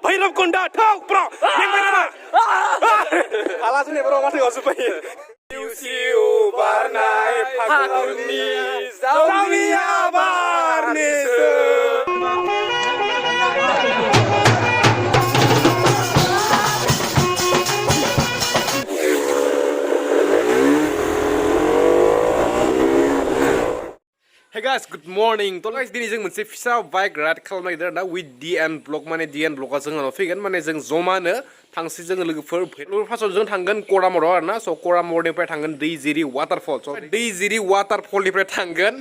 भैरव कोंडा ठाउँ प्र देख्दैनमा हाला चाहिँ नेबरो माथि गर्छु पै सिउ बार्नाय फागुनी जाउनिया बार्ने Hey guys, good morning. So guys, dini jeng moनसे फिसा बाइक राइड खालामनो नागिरदों ना with DN ब्लग माने DN ब्लगा जोंनाव फैगोन माने जों जमानो थांसै जों लोगोफोर फार्स्टआव जों थांगोन कोरामराव आरोना स कोरामरनिफ्राय थांगोन दैजिरि वाटारफल स दैजिरि वाटारफलनिफ्राय थांगोन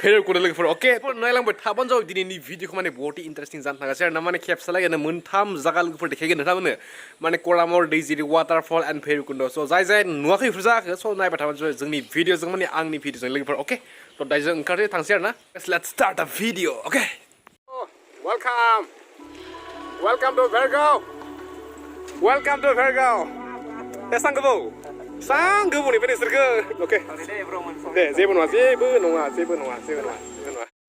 फेरकुन लोगोफोर ओके नायलांबाय थाबानो जाबाय दिनैनि भिडिअखौ माने बहुत इन्टारेस्टिं जानो थागासिनो आरोना माने खेबसे लागैनो मोनथाम जागा लोगोफोर देखायगोन नोंथांमोननो माने कोरामर दैजिरि वाटारफल एन्ड फेरकुन स जाय नुवाखै बेफोर जायगाखौ स नायबाय थाबानो जाबाय जोंनि भिडिअजों माने आंनि भिडिअजों लोगोफोर ओके So guys, ओंखारदो थांसै आरोना let's start the video okay welcome to Gwrbw सांगोबौनिफ्राय नोंसोरखौ ओके दे जेबो नङा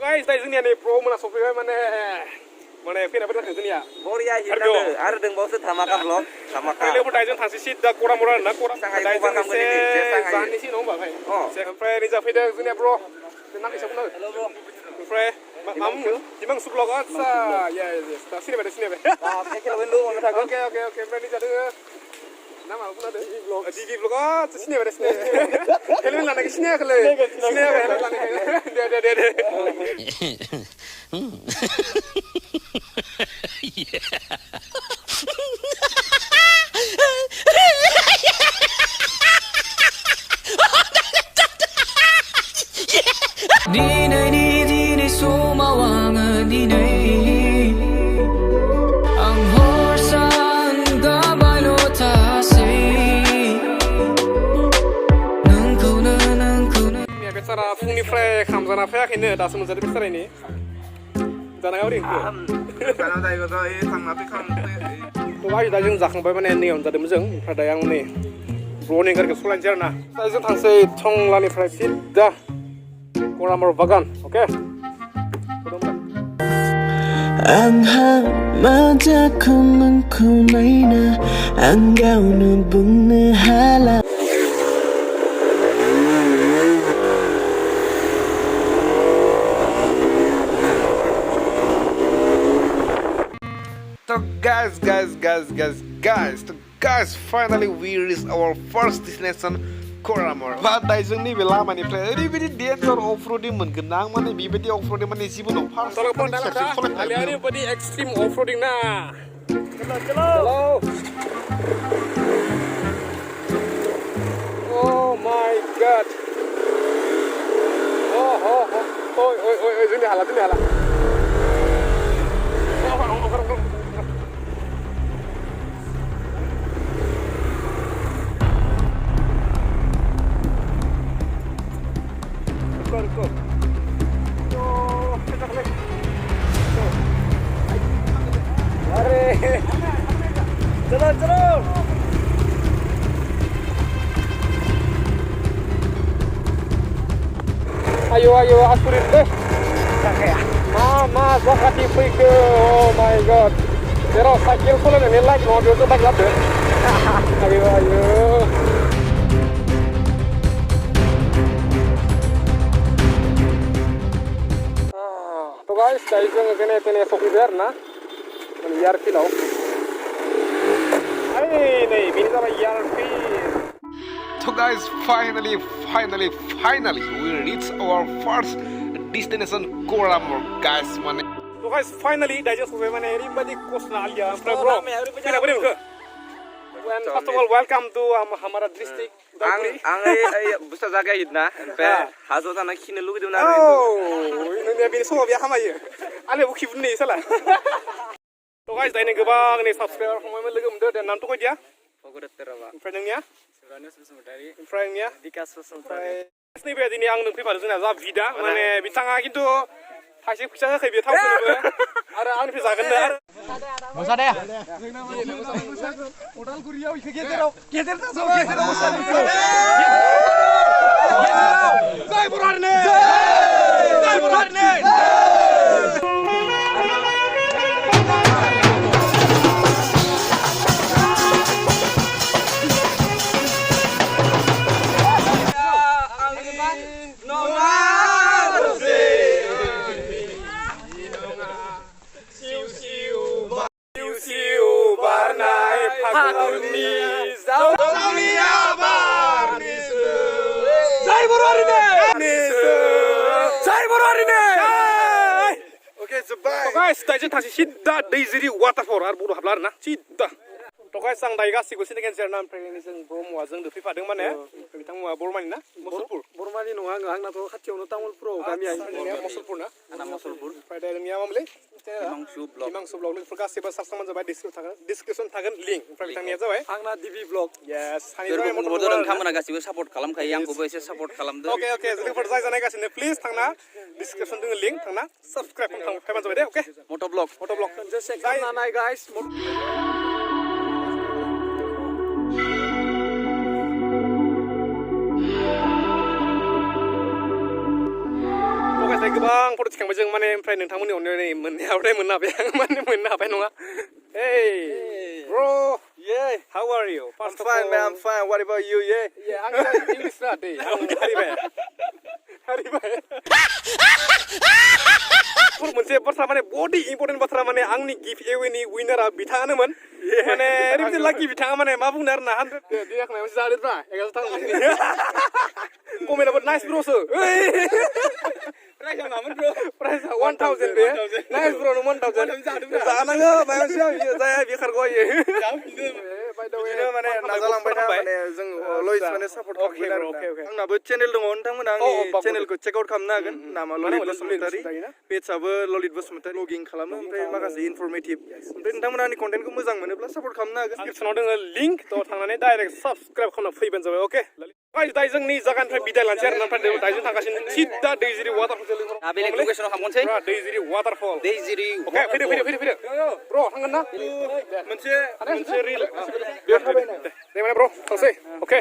guys दाय जोंनिया नै प्र मोना सफैबाय माने फैना फैना जोंनिया बरिया हिलादो आरो दोंबावसो धामाका ब्लग धामाका लोगोफोर दायजों थांसै सिदा कोरामर आरोना दायजों एसे जानोसै नङा होमबा भाइ ओमफ्राय रिजा फैदों जोंनिया ब्र हेलो ब्रो ओमफ्राय मामु हिमांशु ब्लग आच्छा yes सिनायबाय खेला बेन्दो अननो थागोन ओके ओमफ्राय रिजा दोङो नामा बुंनादो डिडि ब्लग आच्छा सिनायबाय हेलमेट लानायखौ सिनायाखैलै सिनायाखै हेलमेट लानायखौ दे Dini sumawanga dini ang horsan gabalo tasi nangkuna ya becara fungniफ्राय खामजाना फैयाखैनो दासो मोनजादो बेचारानि जाना गावरि जाना जायगा जाय थांना फैखां तो गाय दा जों जाखांबाय माने नैयाव जादोंमोन जों ओमफ्राय दा आं नै ब्रनि गारिखौ सलायनोसै आरोना दा जों थांसै थंलानिफ्राय सिदा Coramore bagan, okay? Ang hamada kumang kulay na ang gaunubong na hala. So guys, finally we reached our first destination. Coramore. But daijों नैबे लामानिफ्राय ओरैबायदि डेन्जार अफ-र'डिं मोनगोन ना आं माने बेबायदि अफ-र'डिं माने जिबनाव फार्स्ट ओरैबायदि एक्सट्रिम अफ-र'डिं ना चलो Oh my god ओइ जोंनि हाला Go. Arre. Chalo. Ayo asurin deh. Kakek. Mama, zakati fike. Oh my god. Pero sakil solo ne like no dia tu tak lap deh. Ayo. Guys, guys, जों गने सफैबाय आरोना यार फिलाव नै बेनि जाबाय यार fill So guys, finally we reached our first destination Coramore guys माने So guys, finally दाइजों सफैबाय माने ओरैबायदि कस्टना आलिया ओमफ्राय ब्र फैनाबो And first of all, welcome to हमारा डिस्ट्रिक्ट आं बुस्थु जायगा हिदना ओमफ्राय हाजो जाना खिनो लुगैदोंमोन आरो नोंनिया बेनि समाव बिया खामायो आंनियाबो खिबुन नै साला तो गाइस दाइनो गोबां नै साबस्क्राइबार फंबायमोन लोगो मोनदो दे नाम थखय दिया ओमफ्राय नोंनिया लालित बसुमतारी ओमफ्राय नोंनिया बिकास बसुमतारी नैबे दिनै आं नों फैफादों जोंना जा बिदा माने बिथाङा खिन्थु थाइसे फैसा होखै बे थावखौनोबो आरो आंनिफ्राय जागोन आरो मोसा दे उदालगुरियाव इखो गेजेराव जय बरारने To guys, दायो जों थांसै सिदा दैजिरि वाटारफल आरो बड' हाबला आरोना सिदा to guys आं दायो गासिबो सिनायगोन आरोना ओमफ्राय जों ब्रह्मआ जों फैफादों माने बिथांमोना बरमानि ना मसलपुर बरमानि नङा आङो आंनाथ' खाथियावनो तामुलपुराव गामिया मसलपुर ना आंना मसलपुर ओमफ्राय दा नोंनिया मामोनलै हिमांशु ब्लग हिमांशु ब्लग लोगोफोर गासिबो सार्च खालामबानो जाबाय डिसक्रिपसन थागोन लिंक ओमफ्राय बिथांनिया जाबाय आंना दिबि ब्लग yes गोरबोखौबोथ' नोंथांमोना गासिबो सापर्ट खालामखायो आंखौबो एसे सापर्ट खालामदो okay लोगोफोर जाय जानायगासिनो प्लिज थांना डिसक्रिपसन दङ लिंक थांना साबस्क्राइब खालामबानो जाबाय दे ओके मट' ब्लग खनसे चेक खालामना नाय गाइस गोबां फट' थिखांबाय जों माने ओमफ्राय नोंथांमोननि अननायाव मोननो हाबाय आं माने मोननो हाबाय नङा hey bro yeah how are you I'm fine man I'm fine what about you yeah आं इंलिश ना दे आं हारिबाय मोनसे बाथ्रा माने बडि इम्पर्टेन्ट बाथ्रा माने आंनि गिफ्ट एवेनि विनारा बिथाङानोमोन माने ओरैबायदि लाकि बिथाङा माने मा बुंनो आरोना 100 दे आंनाव जादोब्रा 1000 थांगोन कमेन्टआबो नाइस ब्र'सो प्राइसआ मामोन ब्र' प्राइसआ 1000 बे नाइस ब्र' 1000 जानाङो माबा जाया बेखारखौ होयो बिदिनो माने नाजालांबाय था माने जों लयस माने सापर्ट खालामगोन आंनाबो चेनेल दङ नोंथांमोना आंनि चेनेलखौ चेक आउट खालामनो हागोन नामा ललित बसुमतारी पेजआबो ललित बसुमतारी लगिं खालामो ओमफ्राय माखासे इनफरमेटिभ ओमफ्राय नोंथांमोना आंनि कन्टेन्टखौ मोजां मोनोब्ला सापर्ट खालामनो हागोन डिसक्रिपसनाव दङ लिंक थ' थांनानै डाइरेक्ट साबस्क्राइब खालामना फैबानो जाबाय अके दायो जोंनि जायगानिफ्राय बिदाय लानोसै आरो ओमफ्राय दायो जों थांगासिनो सिदा दैजिरि वाटारफल बेलेग लकेसनाव थांगोनसै दैजिरि वाटारफल दैजिरि अके फैदो ब्र' थांगोन ना मोनसे रिल दे माने ब्र' थांसै अके